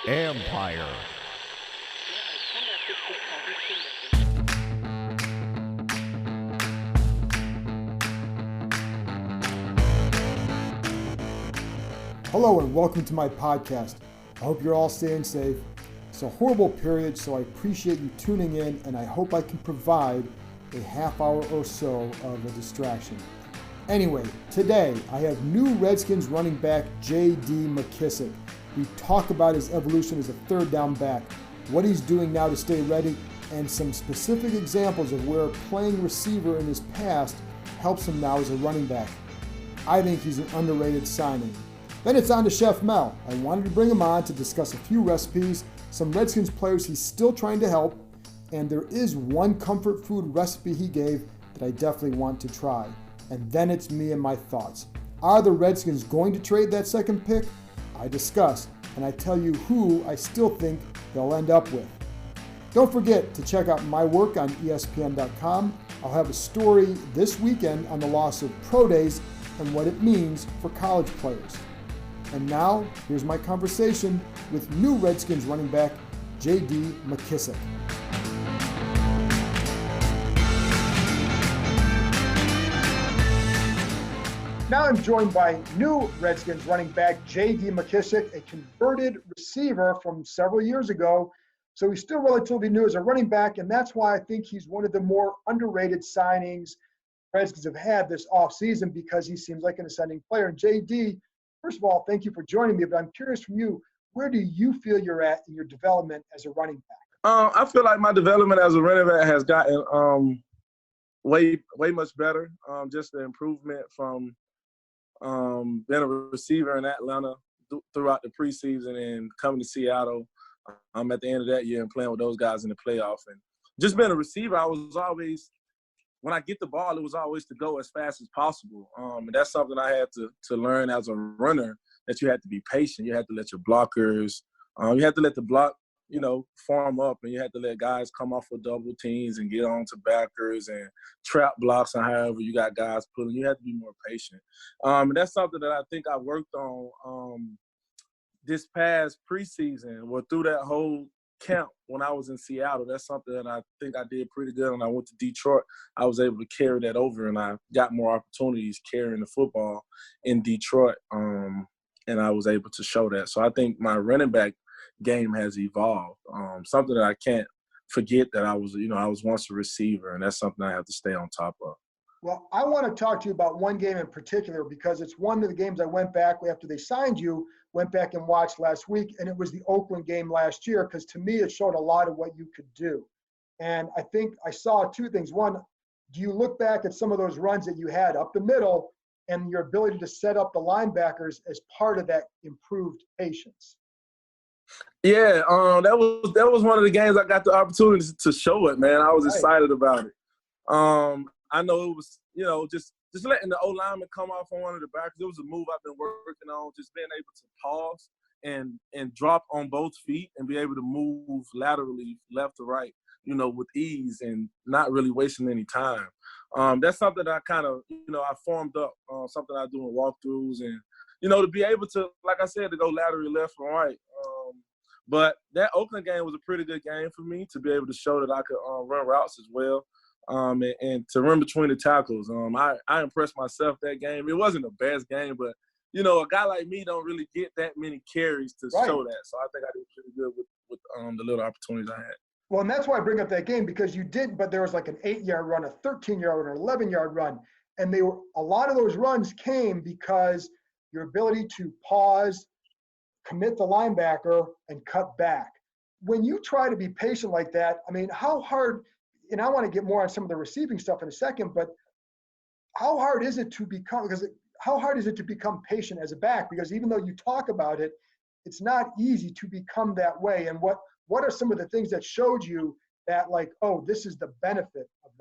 Empire. Hello and welcome to my podcast. I hope you're all staying safe. It's a horrible period, so I appreciate you tuning in, and I hope I can provide a half hour or so of a distraction. Anyway, today I have new Redskins running back J.D. McKissic. We talk about his evolution as a third down back, what he's doing now to stay ready, and some specific examples of where playing receiver in his past helps him now as a running back. I think he's an underrated signing. Then it's on to Chef Mel. I wanted to bring him on to discuss a few recipes, some Redskins players he's still trying to help, and there is one comfort food recipe he gave that I definitely want to try. And then it's me and my thoughts. Are the Redskins going to trade that second pick? I discuss, and I tell you who I still think they'll end up with. Don't forget to check out my work on ESPN.com. I'll have a story this weekend on the loss of pro days and what it means for college players. And now, here's my conversation with new Redskins running back, J.D. McKissic. Now I'm joined by new Redskins running back, J.D. McKissic, a converted receiver from several years ago. So he's still relatively new as a running back, and that's why I think he's one of the more underrated signings Redskins have had this offseason because he seems like an ascending player. And J.D., first of all, thank you for joining me, but I'm curious from you, where do you feel you're at in your development as a running back? I feel like my development as a running back has gotten way much better. Just the improvement from being a receiver in Atlanta throughout the preseason and coming to Seattle at the end of that year and playing with those guys in the playoff. And just being a receiver, I was always – when I get the ball, it was always to go as fast as possible. And that's something I had to learn as a runner, that you had to be patient. You had to let your blockers you had to let the block, form up, and you had to let guys come off of double teams and get on to backers and trap blocks and however you got guys pulling. You had to be more patient. And that's something that I think I worked on this past preseason, or through that whole camp when I was in Seattle. That's something that I think I did pretty good. When I went to Detroit, I was able to carry that over, and I got more opportunities carrying the football in Detroit, and I was able to show that. So I think my running back game has evolved. Something that I can't forget, that I was once a receiver, and that's something I have to stay on top of. Well, I want to talk to you about one game in particular because it's one of the games I went back after they signed you, went back and watched last week, and it was the Oakland game last year because to me it showed a lot of what you could do. And I think I saw two things. One, do you look back at some of those runs that you had up the middle and your ability to set up the linebackers as part of that improved patience? Yeah, that was one of the games I got the opportunity to show it, man. I was excited about it. I know it was, just letting the O-lineman come off on one of the backers. It was a move I've been working on, just being able to pause and drop on both feet and be able to move laterally left to right, with ease and not really wasting any time. That's something that I kind of, I formed up, something I do in walkthroughs and, to be able to, like I said, to go laterally left and right. But that Oakland game was a pretty good game for me to be able to show that I could run routes as well. And to run between the tackles. I impressed myself that game. It wasn't the best game, but, a guy like me don't really get that many carries to show that. So I think I did pretty good with the little opportunities I had. Well, and that's why I bring up that game because you did, but there was like an 8-yard run, a 13-yard run, an 11-yard run. And a lot of those runs came because your ability to pause, commit the linebacker, and cut back. When you try to be patient like that, I mean, how hard – and I want to get more on some of the receiving stuff in a second, but how hard is it to become patient as a back? Because even though you talk about it, it's not easy to become that way. And what are some of the things that showed you that this is the benefit of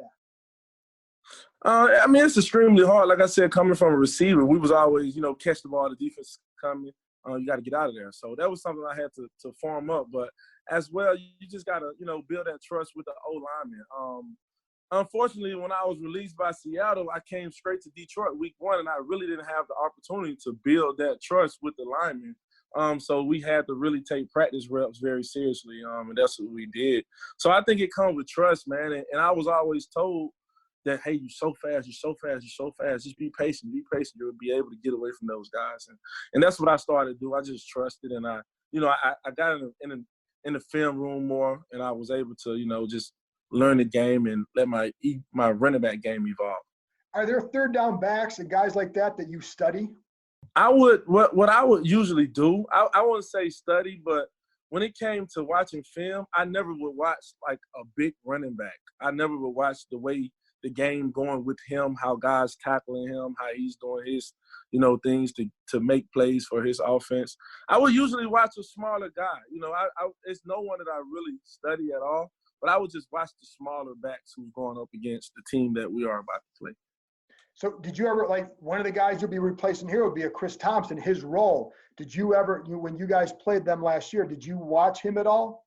that? It's extremely hard. Like I said, coming from a receiver, we was always, catch the ball, the defense coming, you got to get out of there. So that was something I had to form up. But as well, you just got to, build that trust with the O-lineman. unfortunately, when I was released by Seattle, I came straight to Detroit week 1, and I really didn't have the opportunity to build that trust with the linemen. So we had to really take practice reps very seriously, and that's what we did. So I think it comes with trust, man. And I was always told that, hey, you're so fast, you're so fast, you're so fast. Just be patient, You'll be able to get away from those guys. And that's what I started to do. I just trusted, and I got in the film room more, and I was able to, just learn the game and let my running back game evolve. Are there third down backs and guys like that you study? What I would usually do, I wouldn't say study, but when it came to watching film, I never would watch like a big running back. I never would watch the way the game going with him, how guys tackling him, how he's doing his, things to make plays for his offense. I would usually watch a smaller guy. It's no one that I really study at all, but I would just watch the smaller backs who's going up against the team that we are about to play. So did you ever, like, one of the guys you'll be replacing here would be a Chris Thompson, his role. Did you ever, when you guys played them last year, did you watch him at all?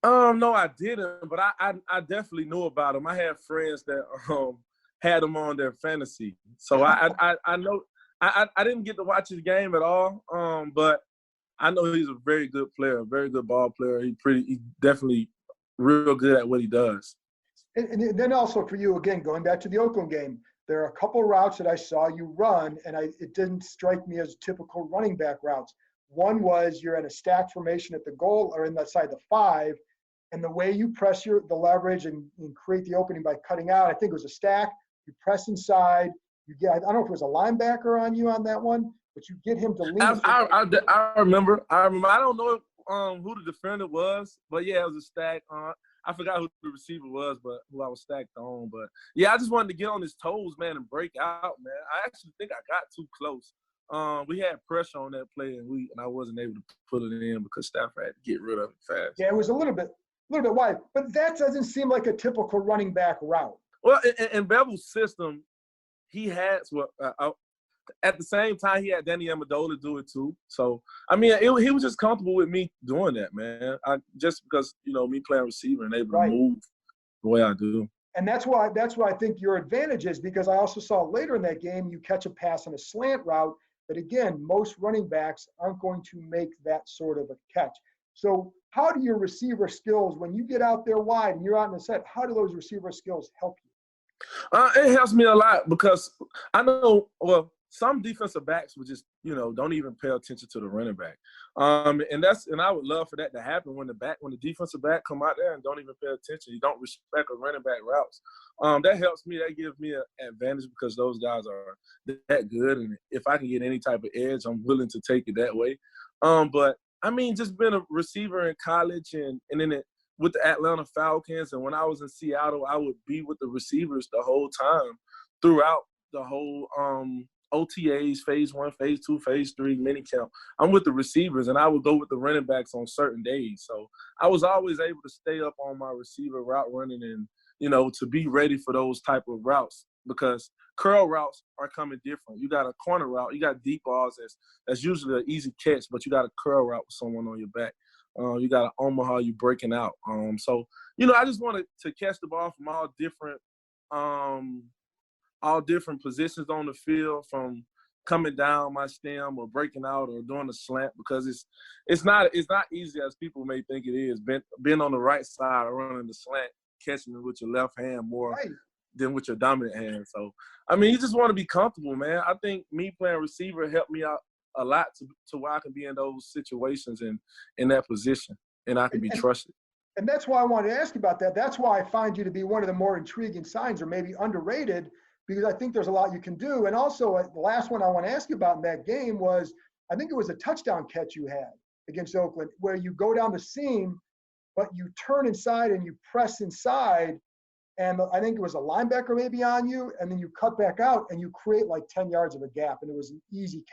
No, I didn't, but I definitely knew about him. I had friends that had him on their fantasy. So I know I didn't get to watch his game at all. But I know he's a very good player, a very good ball player. He's definitely real good at what he does. And then also for you, again, going back to the Oakland game, there are a couple routes that I saw you run, and it didn't strike me as typical running back routes. One was you're in a stack formation at the goal or inside the 5, and the way you press the leverage and create the opening by cutting out, I think it was a stack. You press inside. You get, I don't know if it was a linebacker on you on that one, but you get him to lean. I remember. I don't know who the defender was, but yeah, it was a stack. I forgot who the receiver was, but who I was stacked on. But yeah, I just wanted to get on his toes, man, and break out, man. I actually think I got too close. We had pressure on that play, and I wasn't able to put it in because Stafford had to get rid of it fast. Yeah, it was a little bit wide, but that doesn't seem like a typical running back route. Well, in Bevel's system, he has at the same time, he had Danny Amendola do it too. So, I mean, he was just comfortable with me doing that, man. Just because, me playing receiver and able to move the way I do. And that's why I think your advantage is, because I also saw later in that game you catch a pass on a slant route that, again, most running backs aren't going to make that sort of a catch. So how do your receiver skills, when you get out there wide and you're out in the set, how do those receiver skills help you? It helps me a lot because I know, some defensive backs would just, don't even pay attention to the running back. And I would love for that to happen when the defensive back come out there and don't even pay attention. You don't respect a running back routes. That helps me. That gives me an advantage because those guys are that good. And if I can get any type of edge, I'm willing to take it that way. But I mean, just being a receiver in college and then with the Atlanta Falcons, and when I was in Seattle, I would be with the receivers the whole time throughout the whole OTAs, phase 1, phase 2, phase 3, minicamp. I'm with the receivers, and I would go with the running backs on certain days. So I was always able to stay up on my receiver route running and, to be ready for those type of routes because curl routes are coming different. You got a corner route. You got deep balls that's usually an easy catch, but you got a curl route with someone on your back. You got an Omaha, you breaking out. So, I just wanted to catch the ball from all different positions on the field, from coming down my stem or breaking out or doing a slant, because it's not easy as people may think it is. Being on the right side or running the slant, catching it with your left hand more than with your dominant hand. So, I mean, you just want to be comfortable, man. I think me playing receiver helped me out a lot to where I can be in those situations and in that position, and I can be trusted. And that's why I wanted to ask you about that. That's why I find you to be one of the more intriguing signs, or maybe underrated, because I think there's a lot you can do. And also, the last one I want to ask you about in that game was, I think it was a touchdown catch you had against Oakland, where you go down the seam, but you turn inside and you press inside, and I think it was a linebacker maybe on you, and then you cut back out and you create like 10 yards of a gap, and it was an easy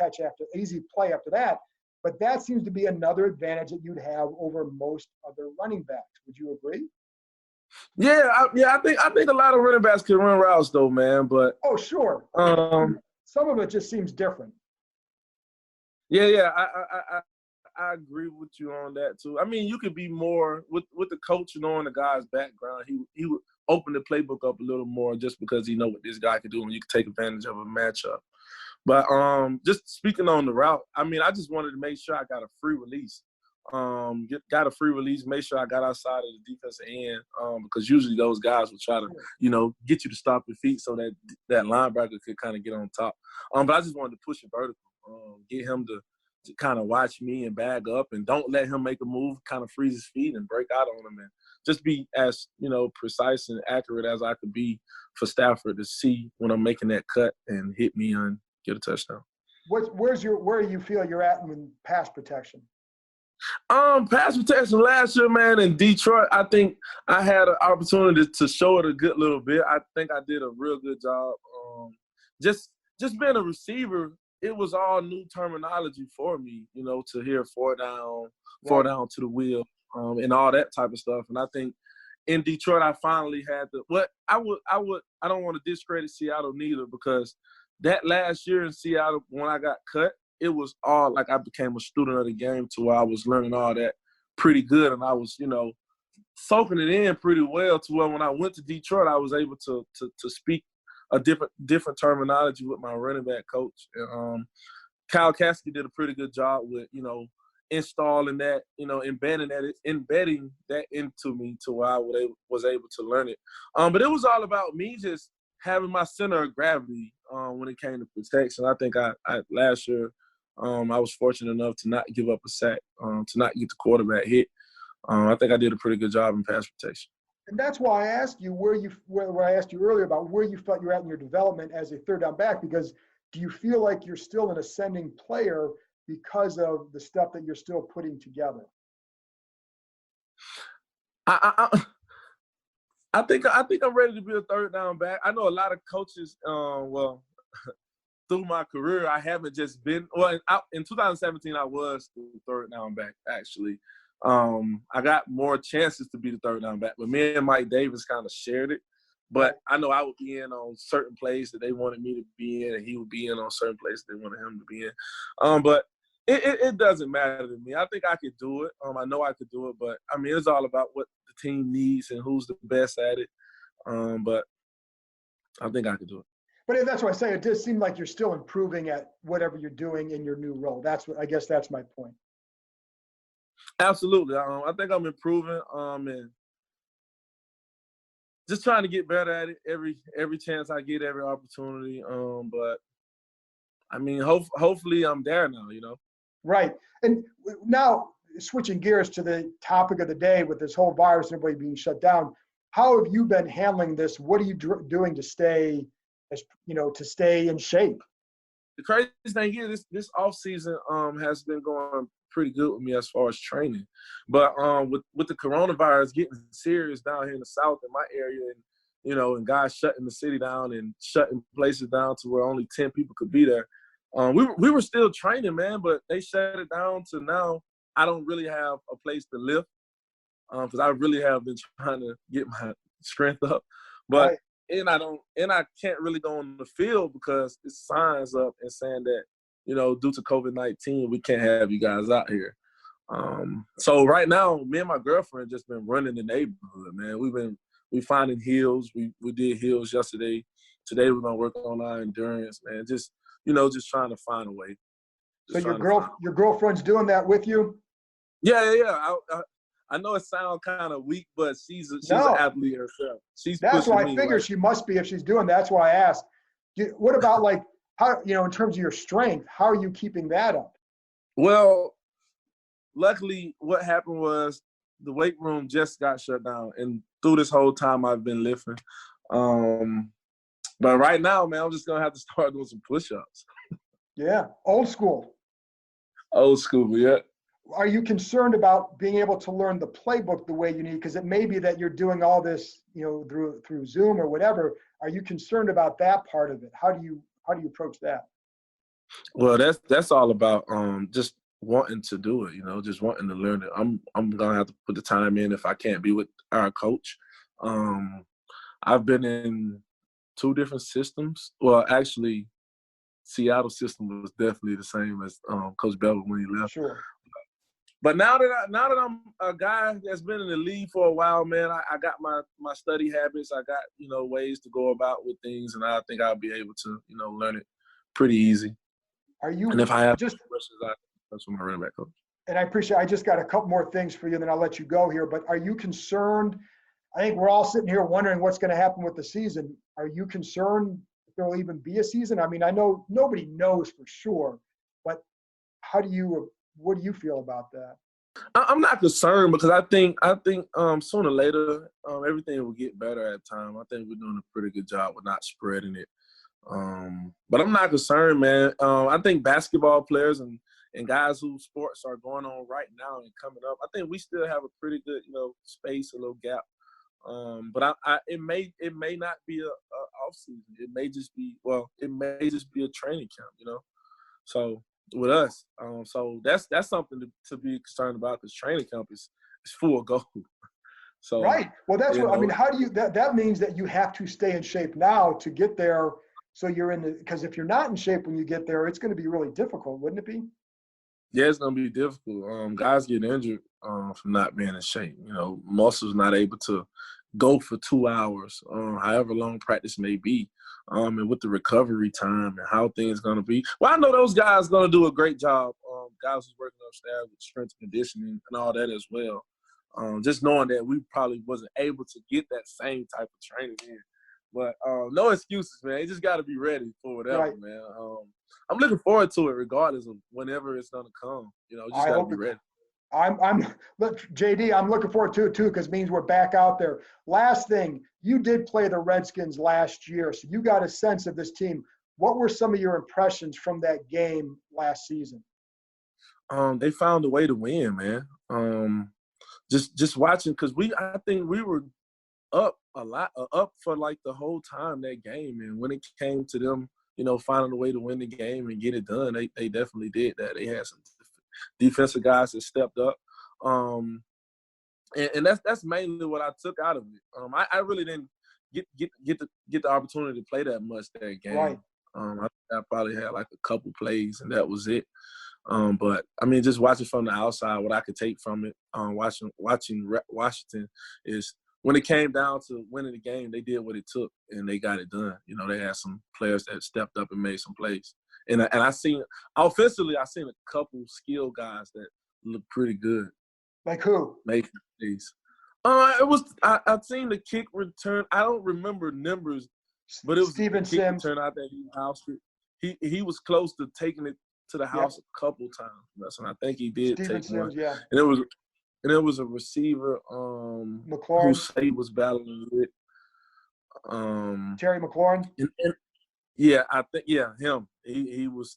play after that. But that seems to be another advantage that you'd have over most other running backs. Would you agree? Yeah, I think a lot of running backs can run routes though, man. But sure. Some of it just seems different. Yeah, I agree with you on that too. I mean, you could be more with the coach knowing the guy's background. He open the playbook up a little more just because he know what this guy can do and you can take advantage of a matchup. But just speaking on the route, I mean, I just wanted to make sure I got a free release. Got a free release, make sure I got outside of the defensive end because usually those guys will try to, get you to stop your feet so that linebacker could kind of get on top. But I just wanted to push it vertical, get him to kind of watch me and bag up and don't let him make a move, kind of freeze his feet and break out on him and just be as, precise and accurate as I could be for Stafford to see when I'm making that cut and hit me and get a touchdown. Where do you feel you're at in pass protection? Pass protection last year, man, in Detroit, I think I had an opportunity to show it a good little bit. I think I did a real good job. Just being a receiver, it was all new terminology for me, to hear four down to the wheel, and all that type of stuff. And I think in Detroit, I finally had I don't want to discredit Seattle neither, because that last year in Seattle, when I got cut, it was all like I became a student of the game to where I was learning all that pretty good. And I was, soaking it in pretty well to where when I went to Detroit, I was able to speak a different terminology with my running back coach. And Kyle Kasky did a pretty good job with, installing that, embedding that into me to where I was able to learn it. But it was all about me just having my center of gravity when it came to protection. I think I last year I was fortunate enough to not give up a sack, to not get the quarterback hit. I think I did a pretty good job in pass protection. And that's why I asked you where I asked you earlier about where you felt you're at in your development as a third down back, because do you feel like you're still an ascending player because of the stuff that you're still putting together? I think I'm ready to be a third down back. I know a lot of coaches, through my career, I haven't just been – in 2017, I was the third down back, actually. I got more chances to be the third down back, but me and Mike Davis kind of shared it. But I know I would be in on certain plays that they wanted me to be in, and he would be in on certain places they wanted him to be in. But it doesn't matter to me. I think I could do it. I know I could do it, but, I mean, it's all about what the team needs and who's the best at it. But I think I could do it. But that's what I say. It does seem like you're still improving at whatever you're doing in your new role. I guess that's my point. Absolutely. I think I'm improving and just trying to get better at it every chance I get, every opportunity. But, I mean, hopefully I'm there now, Right. And now switching gears to the topic of the day with this whole virus and everybody being shut down, how have you been handling this? What are you doing to stay in shape? The crazy thing is this offseason has been going pretty good with me as far as training. But with the coronavirus getting serious down here in the South in my area and guys shutting the city down and shutting places down to where only 10 people could be there, we were still training, man, but they shut it down to now I don't really have a place to live because I really have been trying to get my strength up. But right. And I can't really go on the field because it's signs up and saying that, due to COVID-19, we can't have you guys out here. So right now, me and my girlfriend just been running the neighborhood, man. We finding hills. We did hills yesterday. Today we're gonna work on our endurance, man. Just trying to find a way. So your girlfriend's doing that with you? Yeah. I know it sounds kind of weak, but she's an athlete herself. That's why I figure she must be if she's doing that. That's why I asked. What about how, in terms of your strength, how are you keeping that up? Well, luckily what happened was the weight room just got shut down. And through this whole time I've been lifting. But right now, man, I'm just going to have to start doing some push-ups. Yeah. Old school, yeah. Are you concerned about being able to learn the playbook the way you need? Because it may be that you're doing all this, through Zoom or whatever. Are you concerned about that part of it? How do you approach that? Well, that's all about just wanting to do it, just wanting to learn it. I'm gonna have to put the time in if I can't be with our coach. I've been in 2 different systems. Well, actually, Seattle system was definitely the same as Coach Bevel when he left. Sure. But now that I'm a guy that's been in the league for a while, man, I got my study habits. I got, ways to go about with things, and I think I'll be able to, learn it pretty easy. Are you? And if I have questions, that's from my running back coach. And I just got a couple more things for you, and then I'll let you go here. But are you concerned? I think we're all sitting here wondering what's going to happen with the season. Are you concerned if there will even be a season? I mean, I know nobody knows for sure, but what do you feel about that? I'm not concerned because I think sooner or later everything will get better at time. I think we're doing a pretty good job with not spreading it. But I'm not concerned, man. I think basketball players and guys whose sports are going on right now and coming up, I think we still have a pretty good, space, a little gap. But it may not be a off season. It may just be a training camp, So with us, so that's something to be concerned about because training camp is full go. So right. Well, that's what I mean. How do you? That means that you have to stay in shape now to get there. So you're because if you're not in shape when you get there, it's going to be really difficult, wouldn't it be? Yeah, it's going to be difficult. Guys get injured from not being in shape. Muscles not able to go for 2 hours, however long practice may be, and with the recovery time and how things going to be. Well, I know those guys going to do a great job, guys who's working upstairs with strength conditioning and all that as well. Just knowing that we probably wasn't able to get that same type of training in. But no excuses, man. You just got to be ready for whatever, right, man. I'm looking forward to it regardless of whenever it's going to come. Just got to be ready. Look, JD, I'm looking forward to it too because it means we're back out there. Last thing, you did play the Redskins last year, so you got a sense of this team. What were some of your impressions from that game last season? They found a way to win, man. Just watching because I think we were up a lot, up for like the whole time that game, and when it came to them, finding a way to win the game and get it done, they definitely did that. They had some defensive guys that stepped up, and that's mainly what I took out of it. I really didn't get the opportunity to play that much that game. Right. I probably had like a couple plays, and that was it. But I mean, just watching from the outside, what I could take from it, watching Washington is when it came down to winning the game, they did what it took and they got it done. They had some players that stepped up and made some plays. And I seen offensively, I seen a couple skilled guys that look pretty good. Like who? Making plays. I've seen the kick return. I don't remember numbers, but it was Steven the kick Sims. return out that he housed it. He was close to taking it to the house a couple times. And I think he did Steven take Sims, one. yeah. And it was a receiver McLaurin. who Say was battling with. Terry McLaurin. Yeah, I think him. He was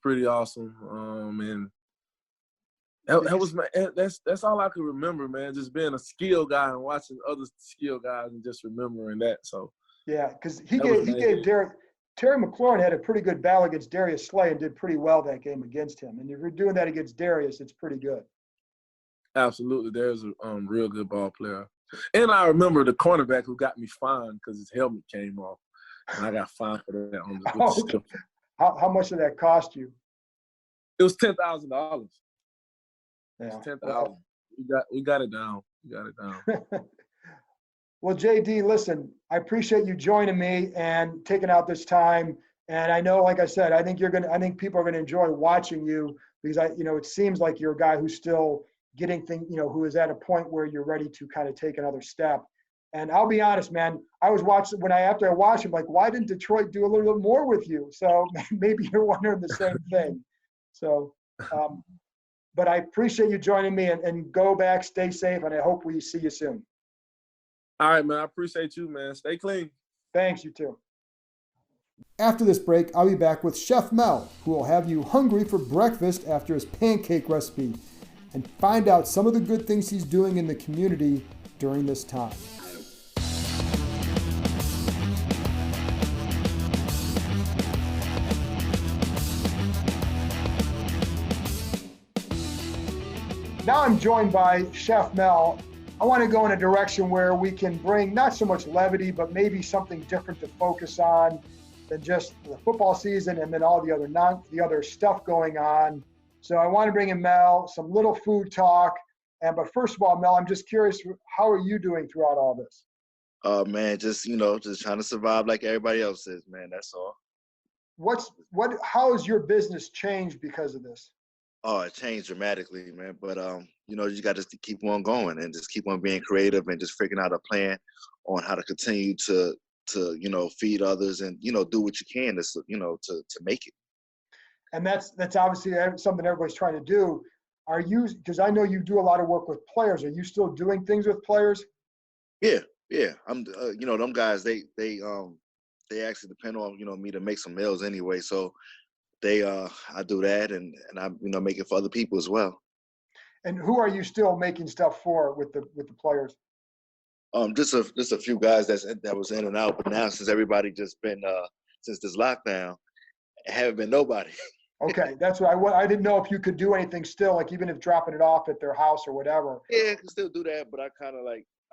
pretty awesome. And that's all I could remember, man. Just being a skill guy and watching other skill guys and just remembering that. So yeah, because he gave Terry McLaurin had a pretty good battle against Darius Slay and did pretty well that game against him. And if you're doing that against Darius, it's pretty good. Absolutely, there's a real good ball player. And I remember the cornerback who got me fined because his helmet came off, and I got fined for that. How much did that cost you? It was $10,000. Yeah, $10,000. We got it down. Well, JD, listen, I appreciate you joining me and taking out this time. And I know, like I said, I think people are gonna enjoy watching you because it seems like you're a guy who's still getting things, who is at a point where you're ready to kind of take another step. And I'll be honest, man, I was watching after I watched him, like, why didn't Detroit do a little bit more with you? So maybe you're wondering the same thing. So, but I appreciate you joining me and go back, stay safe, and I hope we see you soon. All right, man. I appreciate you, man. Stay clean. Thanks, you too. After this break, I'll be back with Chef Mel, who will have you hungry for breakfast after his pancake recipe and find out some of the good things he's doing in the community during this time. Now I'm joined by Chef Mel. I want to go in a direction where we can bring not so much levity, but maybe something different to focus on than just the football season and then all the other stuff going on. So I want to bring in Mel, some little food talk. But first of all, Mel, I'm just curious, how are you doing throughout all this? Man, just just trying to survive like everybody else is, man. That's all. How has your business changed because of this? Oh, it changed dramatically, man. But you got to keep on going and just keep on being creative and just figuring out a plan on how to continue to feed others and do what you can to make it. And that's obviously something everybody's trying to do. Are you, because I know you do a lot of work with players, are you still doing things with players? Yeah. I'm them guys, they actually depend on me to make some meals anyway. So I do that and I make it for other people as well. And who are you still making stuff for with the players? Just a few guys that was in and out, but now since everybody just been since this lockdown, it haven't been nobody. Okay, that's what I didn't know if you could do anything still, like even if dropping it off at their house or whatever. Yeah, I can still do that, but I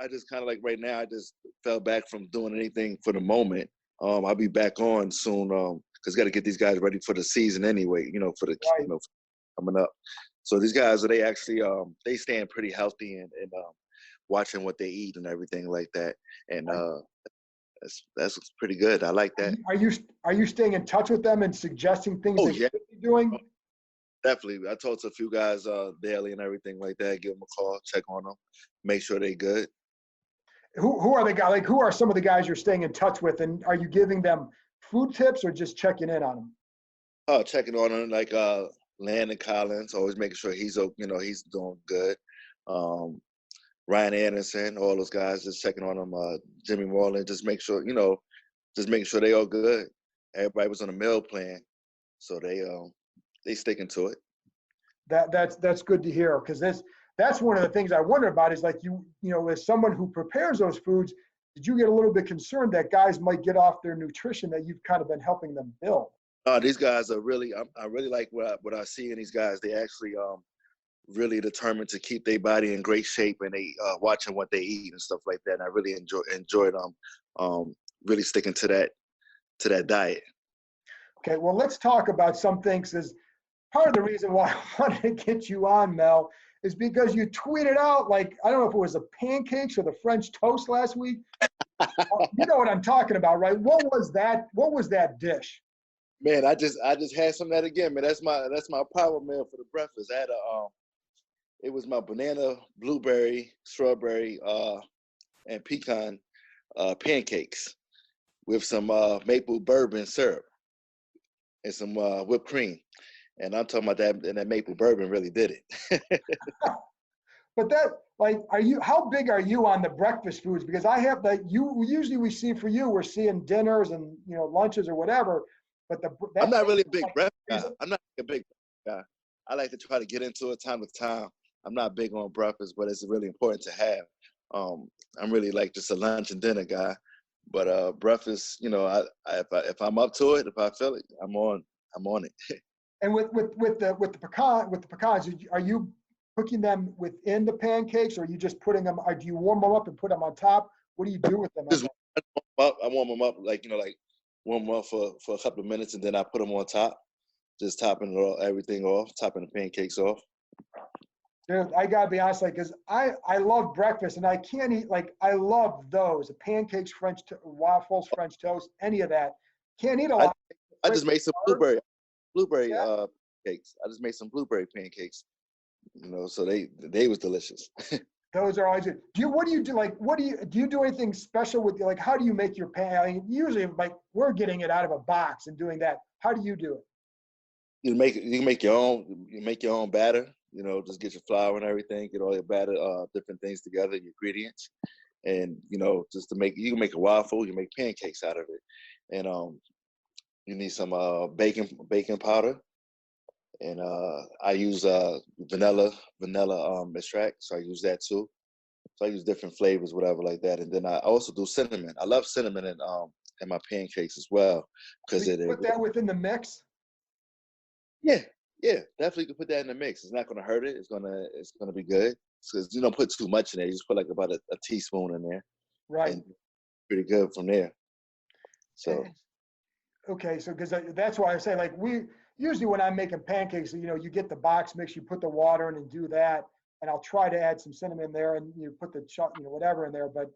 just right now I just fell back from doing anything for the moment. I'll be back on soon because got to get these guys ready for the season anyway. For the Right. Coming up. So these guys they actually they staying pretty healthy and watching what they eat and everything like that, and that's pretty good. I like that. Are you staying in touch with them and suggesting things they should be doing? Definitely. I talk to a few guys daily and everything like that. Give them a call, check on them, make sure they good. Who are the guys? Like, who are some of the guys you're staying in touch with, and are you giving them food tips or just checking in on them? Checking on them like Landon Collins, always making sure he's he's doing good. Ryan Anderson, all those guys, just checking on them. Jimmy Moreland, just make sure just making sure they all good. Everybody was on a meal plan, so they sticking to it. That's good to hear, because that's one of the things I wonder about is like as someone who prepares those foods, did you get a little bit concerned that guys might get off their nutrition that you've kind of been helping them build? These guys are really, I really like what I see in these guys. They actually really determined to keep their body in great shape, and they watching what they eat and stuff like that. And I really enjoyed really sticking to that diet. Okay, well, let's talk about some things. As part of the reason why I wanted to get you on, Mel, is because you tweeted out, like, I don't know if it was the pancakes or the French toast last week. You know what I'm talking about, right? What was that dish? Man, I just had some of that again, man. That's my power meal for the breakfast. I had it was my banana, blueberry, strawberry, and pecan pancakes with some maple bourbon syrup and some whipped cream. And I'm talking about that, and that maple bourbon really did it. But how big are you on the breakfast foods? Because I have we see for you, we're seeing dinners and lunches or whatever. But I'm not really a big breakfast guy. I'm not a big guy. I like to try to get into it time to time. I'm not big on breakfast, but it's really important to have. I'm really like just a lunch and dinner guy. But breakfast, if I'm up to it, if I feel it, I'm on it. And with the pecans, are you cooking them within the pancakes, or are you just putting them? Or do you warm them up and put them on top? What do you do with them? I warm them up warm them up for a couple of minutes, and then I put them on top, just topping everything off, topping the pancakes off. Dude, I gotta be honest, because I love breakfast, and I can't eat, I love those, the pancakes, waffles, French toast, any of that. Can't eat a lot. I just made some blueberry cakes. I just made some blueberry pancakes, so they was delicious. Those are always good. What do you do? Do you do anything special with how do you make your pan? I mean, usually we're getting it out of a box and doing that. How do you do it? You can make your own. You make your own batter. Just get your flour and everything. Get all your batter, different things together, your ingredients, and just to you can make a waffle. You make pancakes out of it, and you need some baking powder, and I use vanilla extract, so I use that too. So I use different flavors, whatever like that, and then I also do cinnamon. I love cinnamon in my pancakes as well because So you put that within the mix. Yeah, definitely can put that in the mix. It's not gonna hurt it. It's gonna be good. Because you don't put too much in there. You just put about a teaspoon in there. Right. And pretty good from there. So. Okay, so because that's why I say usually when I'm making pancakes, you get the box mix, you put the water in and do that. And I'll try to add some cinnamon there and you put the whatever in there. But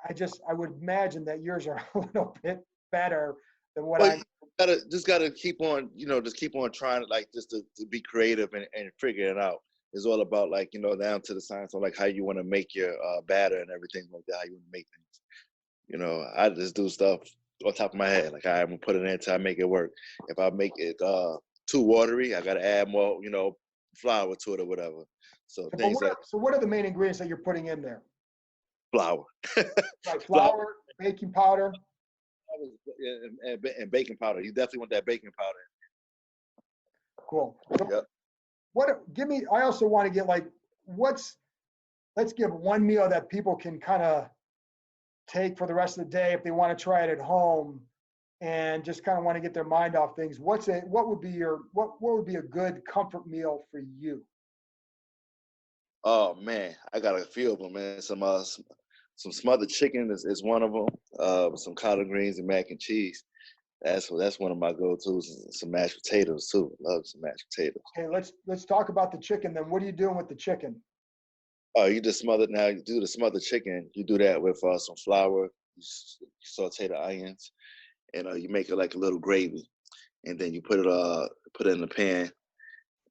I would imagine that yours are a little bit better than what I'm. Gotta keep on, just keep on trying just to be creative and figure it out. It's all about down to the science on how you want to make your batter and everything like that, how you want to make things. I just do stuff on top of my head. I'm gonna put it in until I make it work. If I make it too watery, I gotta add more, flour to it or whatever. So what are the main ingredients that you're putting in there? Flour. Right, flour, baking powder. And baking powder. You definitely want that baking powder. Cool. So yep. I also want to get let's give one meal that people can kind of take for the rest of the day if they want to try it at home and just kind of want to get their mind off things. What would be a good comfort meal for you? Oh man, I got a few of them, man. Some smothered chicken is one of them. Some collard greens and mac and cheese. That's one of my go-tos. Some mashed potatoes too. Love some mashed potatoes. Okay, let's talk about the chicken then. What are you doing with the chicken? Oh, you just smother it now. You do the smothered chicken. You do that with some flour. You saute the onions, and you make it like a little gravy, and then you put it in the pan,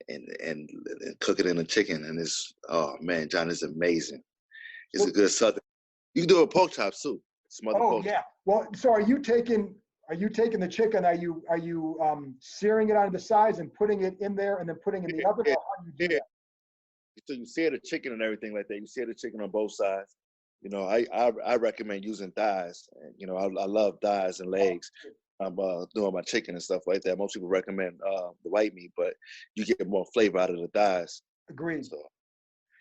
and cook it in the chicken. And oh man, John, it's amazing. It's a good southern. You can do a pork chop too. Oh yeah. Well, so are you taking the chicken? Are you searing it on the sides and putting it in there and then putting it in the oven? Or how do you do that? So you sear the chicken and everything like that. You sear the chicken on both sides. I recommend using thighs. And, I love thighs and legs. I'm doing my chicken and stuff like that. Most people recommend the white meat, but you get more flavor out of the thighs. Agreed.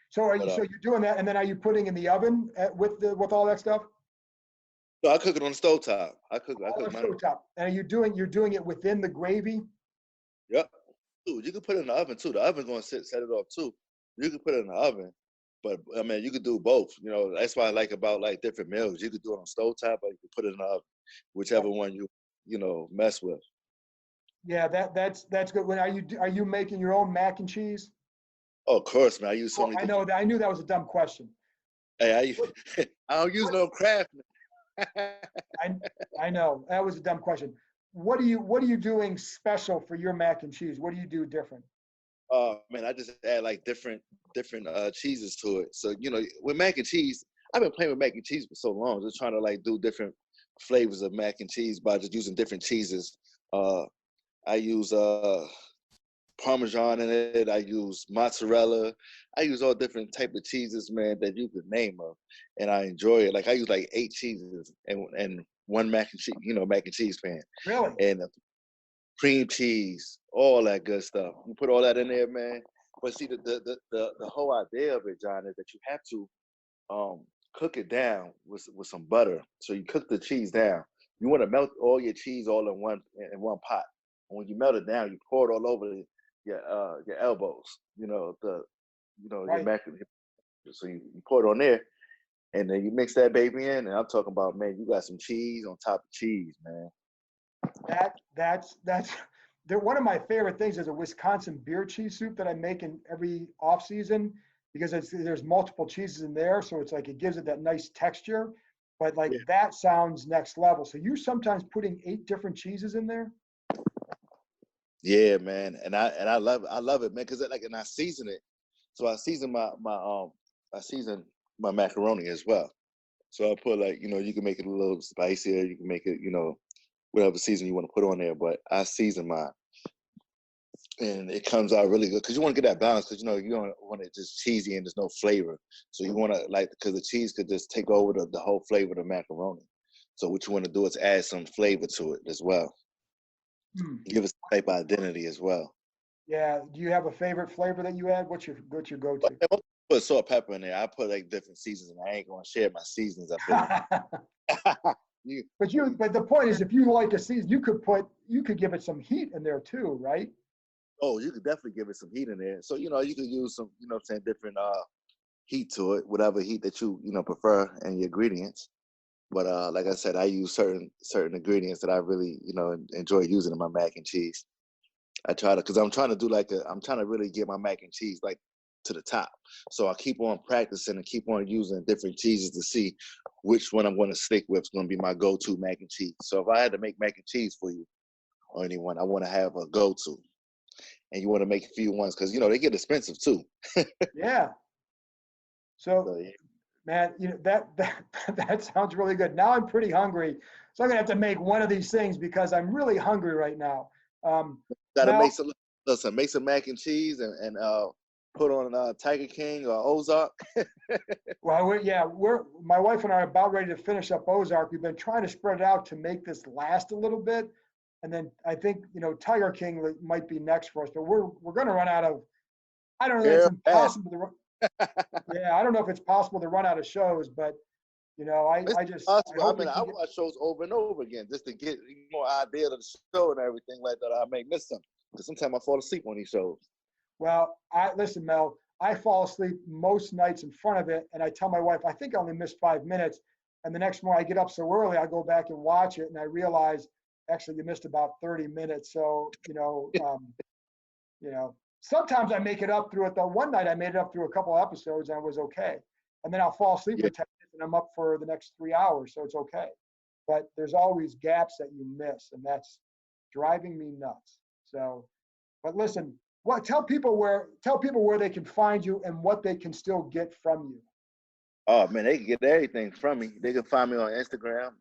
So you're doing that, and then are you putting in the oven with all that stuff? No, I cook it on the stovetop. I cook stovetop. And you're doing it within the gravy? Yep. Dude, you can put it in the oven too. The oven's gonna set it off too. You can put it in the oven, but I mean you could do both. That's what I like about different meals. You could do it on stovetop, or you could put it in the oven, whichever one you mess with. Yeah, that's good. Are you making your own mac and cheese? Oh, of course, man. I use so many. I knew that was a dumb question. Hey, I don't use no Kraft. I know that was a dumb question. What are you doing special for your mac and cheese? What do you do different? Man, I just add different cheeses to it. So with mac and cheese, I've been playing with mac and cheese for so long, just trying to do different flavors of mac and cheese by just using different cheeses. I use Parmesan in it. I use mozzarella. I use all different type of cheeses, man, that you could name of, and I enjoy it. I use 8 cheeses and one mac and cheese pan. Really? And cream cheese, all that good stuff. You put all that in there, man. But see, the whole idea of it, John, is that you have to cook it down with some butter. So you cook the cheese down. You want to melt all your cheese all in one pot. And when you melt it down, you pour it all over your elbows. Right. Your mac. So you pour it on there, and then you mix that baby in. And I'm talking about, man, you got some cheese on top of cheese, man. That's one of my favorite things is a Wisconsin beer cheese soup that I make in every off season because there's multiple cheeses in there, so it's it gives it that nice texture. But that sounds next level. So you're sometimes putting 8 different cheeses in there? Yeah, man, and I love it, man, because and I season it. So I season my macaroni as well. So I put you can make it a little spicier. You can make it whatever season you want to put on there. But I season mine, and it comes out really good because you want to get that balance. Because you don't want it just cheesy and there's no flavor. So you want to because the cheese could just take over the whole flavor of the macaroni. So what you want to do is add some flavor to it as well. Give it some type of identity as well. Yeah. Do you have a favorite flavor that you add? What's your go-to? I put salt, pepper in there. I put different seasons, and I ain't gonna share my seasons up in. But the point is, if you like a season, you could give it some heat in there too, right? Oh, you could definitely give it some heat in there. So you could use some, different heat to it, whatever heat that you prefer, and your ingredients. But like I said, I use certain ingredients that I really enjoy using in my mac and cheese. I try to, because I'm trying to do I'm trying to really get my mac and cheese like to the top. So I keep on practicing and keep on using different cheeses to see which one I'm going to stick with. It's going to be my go-to mac and cheese. So if I had to make mac and cheese for you or anyone, I want to have a go-to. And you want to make a few ones because, they get expensive too. Yeah. So, Yeah. man, that sounds really good. Now I'm pretty hungry. So I'm going to have to make one of these things because I'm really hungry right now. Gotta Mel, make some mac and cheese and put on Tiger King or Ozark. well, my wife and I are about ready to finish up Ozark. We've been trying to spread it out to make this last a little bit. And then I think, Tiger King might be next for us, but we're going to run out of, I don't know if it's impossible to run. Yeah, I don't know if it's possible to run out of shows, but I just I hope I watch shows over and over again just to get more idea of the show and everything like that. I may miss some because sometimes I fall asleep on these shows. Well, listen, Mel, I fall asleep most nights in front of it, and I tell my wife I think I only missed 5 minutes, and the next morning I get up so early I go back and watch it, and I realize actually you missed about 30 minutes. So sometimes I make it up through it. Though one night I made it up through a couple of episodes and it was okay. And then I'll fall asleep for 10 minutes and I'm up for the next 3 hours, so it's okay. But there's always gaps that you miss, and that's driving me nuts. So, but listen, tell people where they can find you and what they can still get from you. Oh man, they can get everything from me. They can find me on Instagram.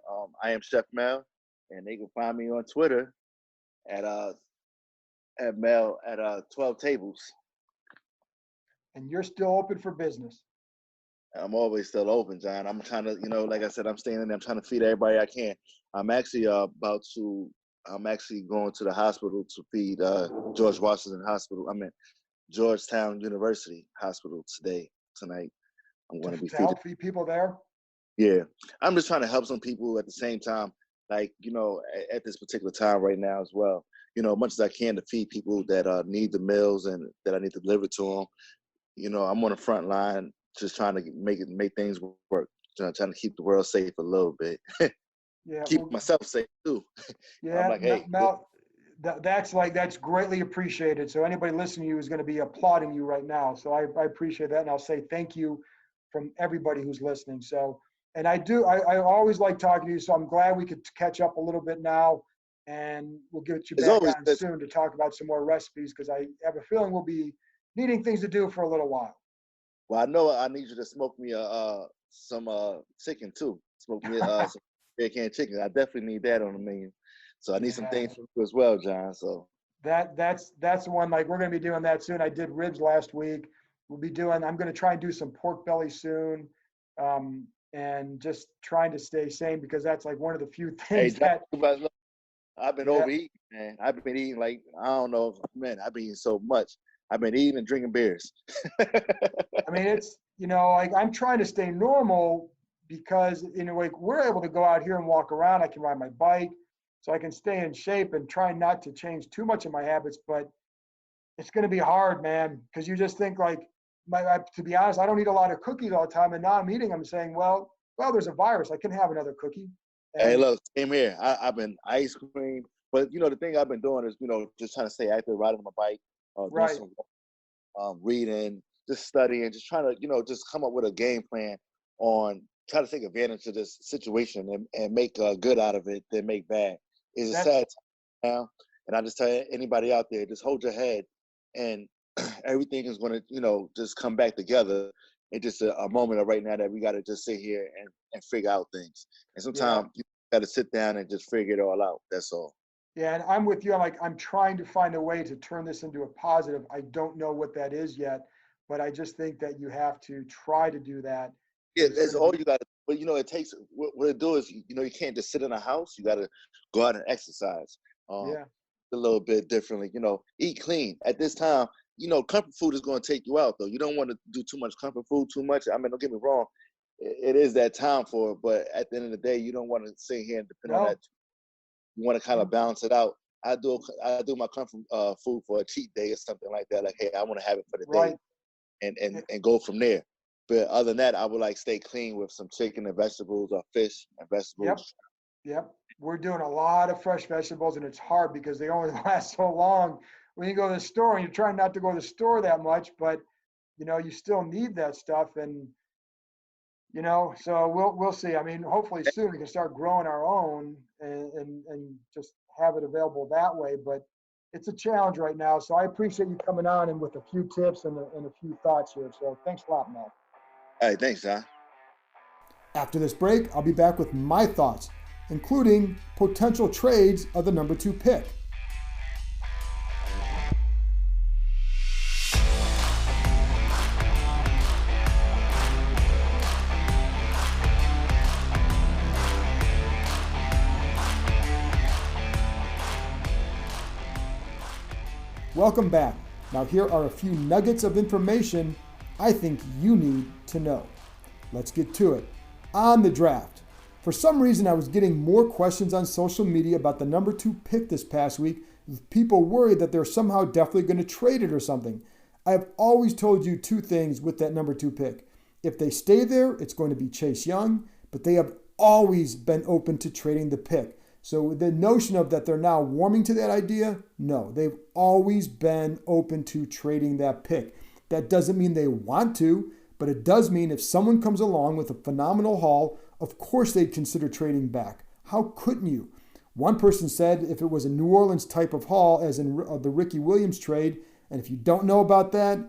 I am Chef Mel, and they can find me on Twitter at Mel at 12 Tables. And you're still open for business. I'm always still open, John. I'm trying to, like I said, I'm staying in there. I'm trying to feed everybody I can. I'm actually going to the hospital to feed George Washington Hospital. Georgetown University Hospital tonight. I'm going to be to help feed people there. Yeah, I'm just trying to help some people at the same time, like at this particular time right now as well. Much as I can to feed people that need the meals and that I need to deliver to them. I'm on the front line, just trying to make things work, trying to keep the world safe a little bit. Yeah, keep myself safe too. Yeah, I'm like, hey, Mel, that's greatly appreciated. So anybody listening to you is going to be applauding you right now. So I appreciate that, and I'll say thank you from everybody who's listening. So, and I always like talking to you. So I'm glad we could catch up a little bit now, and we'll get you back on soon to talk about some more recipes because I have a feeling we'll be needing things to do for a little while. Well, I know I need you to smoke me some chicken too. Smoke me some red can chicken. I definitely need that on the menu. So I need some things from you as well, John. So that's the one. Like we're going to be doing that soon. I did ribs last week. I'm going to try and do some pork belly soon, and just trying to stay sane because that's like one of the few things I've been overeating, man. I've been eating like I don't know, man. I've been eating so much. I've been eating and drinking beers. I mean, it's like I'm trying to stay normal because like we're able to go out here and walk around. I can ride my bike, so I can stay in shape and try not to change too much of my habits. But it's going to be hard, man, because you just think like, to be honest, I don't eat a lot of cookies all the time, and now I'm eating. I'm saying, well, there's a virus. I can have another cookie. And hey, look, same here. I've been ice cream, but the thing I've been doing is just trying to stay active, riding my bike, doing some reading, just studying, just trying to just come up with a game plan on try to take advantage of this situation and make good out of it than make bad. It's a sad time now, and I just tell anybody out there, just hold your head, and everything is going to just come back together. It's just a moment of right now that we got to just sit here and figure out things. And sometimes you got to sit down and just figure it all out. That's all. Yeah, and I'm with you. I'm trying to find a way to turn this into a positive. I don't know what that is yet, but I just think that you have to try to do that. Yeah, that's all you got to. But it takes what it do is you can't just sit in a house. You got to go out and exercise. A little bit differently. Eat clean at this time. Comfort food is going to take you out, though. You don't want to do too much comfort food too much. I mean, don't get me wrong. It is that time for it, but at the end of the day, you don't want to sit here and depend on that. You want to kind of balance it out. I do my comfort food for a cheat day or something like that. Like, hey, I want to have it for the day, and go from there. But other than that, I would stay clean with some chicken and vegetables or fish and vegetables. Yep. We're doing a lot of fresh vegetables, and it's hard because they only last so long when you go to the store, and you're trying not to go to the store that much, but you still need that stuff. And so we'll see. I mean, hopefully soon we can start growing our own and just have it available that way. But it's a challenge right now. So I appreciate you coming on and with a few tips and a few thoughts here. So thanks a lot, Matt. All right, thanks, John. After this break, I'll be back with my thoughts, including potential trades of the number 2 pick. Welcome back. Now here are a few nuggets of information I think you need to know. Let's get to it. On the draft. For some reason, I was getting more questions on social media about the number 2 pick this past week, with people worried that they're somehow definitely going to trade it or something. I have always told you 2 things with that number 2 pick. If they stay there, it's going to be Chase Young, but they have always been open to trading the pick. So the notion of that they're now warming to that idea, no, they've always been open to trading that pick. That doesn't mean they want to, but it does mean if someone comes along with a phenomenal haul, of course they'd consider trading back. How couldn't you? One person said if it was a New Orleans type of haul, as in the Ricky Williams trade, and if you don't know about that,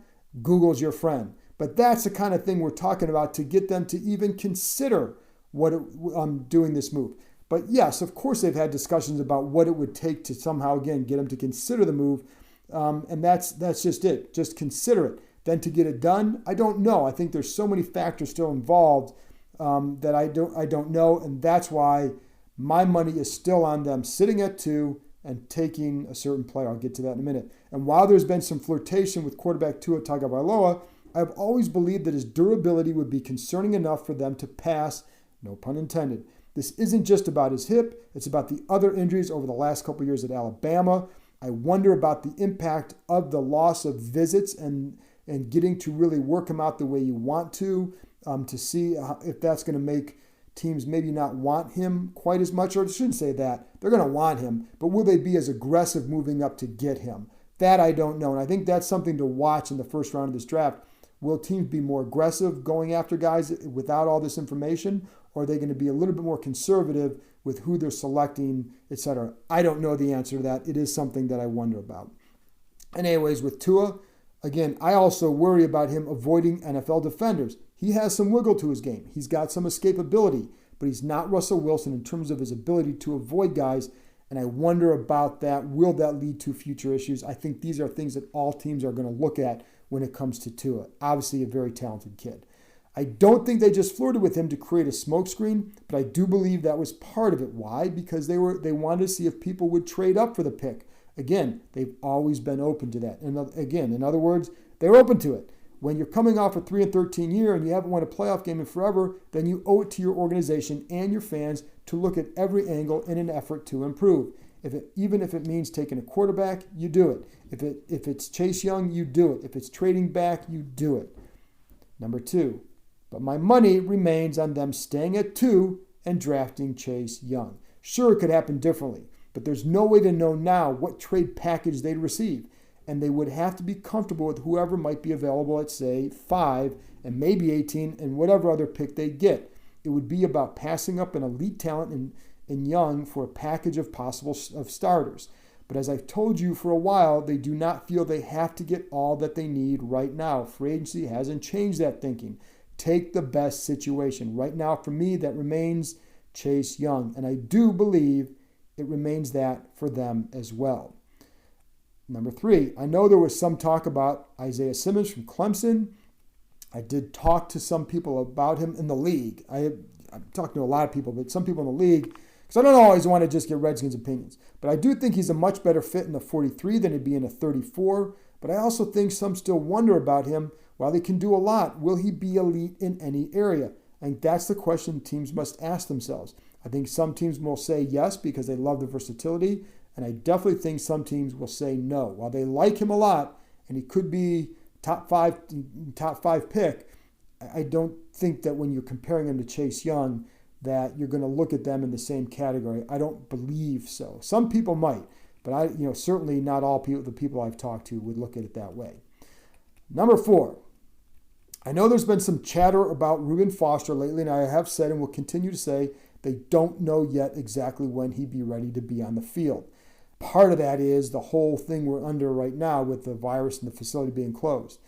Google's your friend. But that's the kind of thing we're talking about to get them to even consider doing this move. But yes, of course they've had discussions about what it would take to somehow, again, get them to consider the move. And that's just it. Just consider it. Then to get it done, I don't know. I think there's so many factors still involved that I don't know. And that's why my money is still on them sitting at 2 and taking a certain player. I'll get to that in a minute. And while there's been some flirtation with quarterback Tua Tagovailoa, I've always believed that his durability would be concerning enough for them to pass, no pun intended. This isn't just about his hip. It's about the other injuries over the last couple of years at Alabama. I wonder about the impact of the loss of visits and getting to really work him out the way you want to see if that's going to make teams maybe not want him quite as much, or I shouldn't say that. They're going to want him, but will they be as aggressive moving up to get him? That I don't know, and I think that's something to watch in the first round of this draft. Will teams be more aggressive going after guys without all this information, or are they going to be a little bit more conservative with who they're selecting, etc.? I don't know the answer to that. It is something that I wonder about. And anyways, with Tua, again, I also worry about him avoiding NFL defenders. He has some wiggle to his game. He's got some escapability, but he's not Russell Wilson in terms of his ability to avoid guys, and I wonder about that. Will that lead to future issues? I think these are things that all teams are going to look at when it comes to Tua. Obviously, a very talented kid. I don't think they just flirted with him to create a smokescreen, but I do believe that was part of it. Why? Because they wanted to see if people would trade up for the pick. Again, they've always been open to that. And again, in other words, they're open to it. When you're coming off a 3-13 year and you haven't won a playoff game in forever, then you owe it to your organization and your fans to look at every angle in an effort to improve. Even if it means taking a quarterback, you do it. If it's Chase Young, you do it. If it's trading back, you do it. Number 2, but my money remains on them staying at 2 and drafting Chase Young. Sure, it could happen differently, but there's no way to know now what trade package they'd receive. And they would have to be comfortable with whoever might be available at, say, 5 and maybe 18 and whatever other pick they get. It would be about passing up an elite talent in Young for a package of starters. But as I've told you for a while, they do not feel they have to get all that they need right now. Free agency hasn't changed that thinking. Take the best situation. Right now, for me, that remains Chase Young. And I do believe it remains that for them as well. Number 3, I know there was some talk about Isaiah Simmons from Clemson. I did talk to some people about him in the league. I'm talking to a lot of people, but some people in the league, because I don't always want to just get Redskins opinions. But I do think he's a much better fit in a 43 than he'd be in a 34. But I also think some still wonder about him. While he can do a lot, will he be elite in any area? I think that's the question teams must ask themselves. I think some teams will say yes because they love the versatility. And I definitely think some teams will say no. While they like him a lot, and he could be top five pick, I don't think that when you're comparing him to Chase Young that you're going to look at them in the same category. I don't believe so. Some people might, But certainly not all the people I've talked to would look at it that way. Number 4, I know there's been some chatter about Reuben Foster lately, and I have said and will continue to say they don't know yet exactly when he'd be ready to be on the field. Part of that is the whole thing we're under right now with the virus and the facility being closed.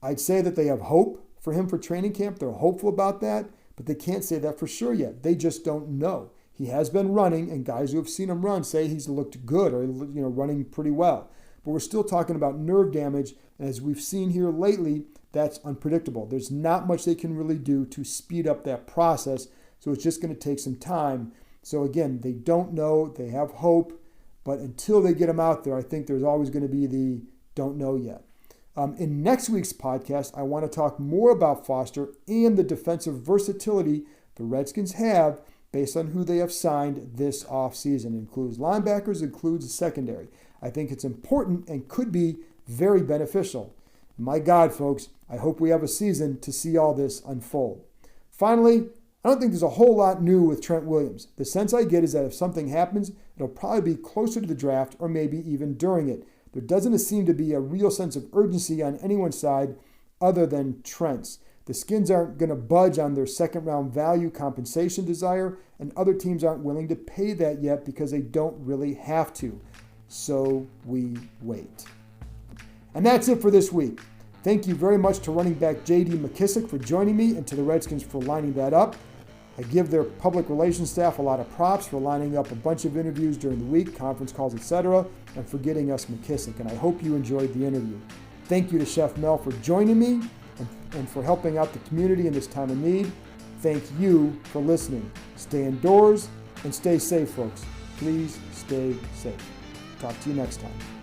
I'd say that they have hope for him for training camp. They're hopeful about that, but they can't say that for sure yet. They just don't know. He has been running, and guys who have seen him run say he's looked good or running pretty well. But we're still talking about nerve damage, and as we've seen here lately, that's unpredictable. There's not much they can really do to speed up that process, so it's just going to take some time. So again, they don't know. They have hope. But until they get him out there, I think there's always going to be the don't know yet. In next week's podcast, I want to talk more about Foster and the defensive versatility the Redskins have based on who they have signed this offseason. It includes linebackers, includes the secondary. I think it's important and could be very beneficial. My God, folks, I hope we have a season to see all this unfold. Finally, I don't think there's a whole lot new with Trent Williams. The sense I get is that if something happens, it'll probably be closer to the draft or maybe even during it. There doesn't seem to be a real sense of urgency on anyone's side other than Trent's. The Skins aren't going to budge on their second-round value compensation desire, and other teams aren't willing to pay that yet because they don't really have to. So we wait. And that's it for this week. Thank you very much to running back J.D. McKissic for joining me and to the Redskins for lining that up. I give their public relations staff a lot of props for lining up a bunch of interviews during the week, conference calls, etc., and for getting us McKissic. And I hope you enjoyed the interview. Thank you to Chef Mel for joining me and for helping out the community in this time of need. Thank you for listening. Stay indoors and stay safe, folks. Please stay safe. Talk to you next time.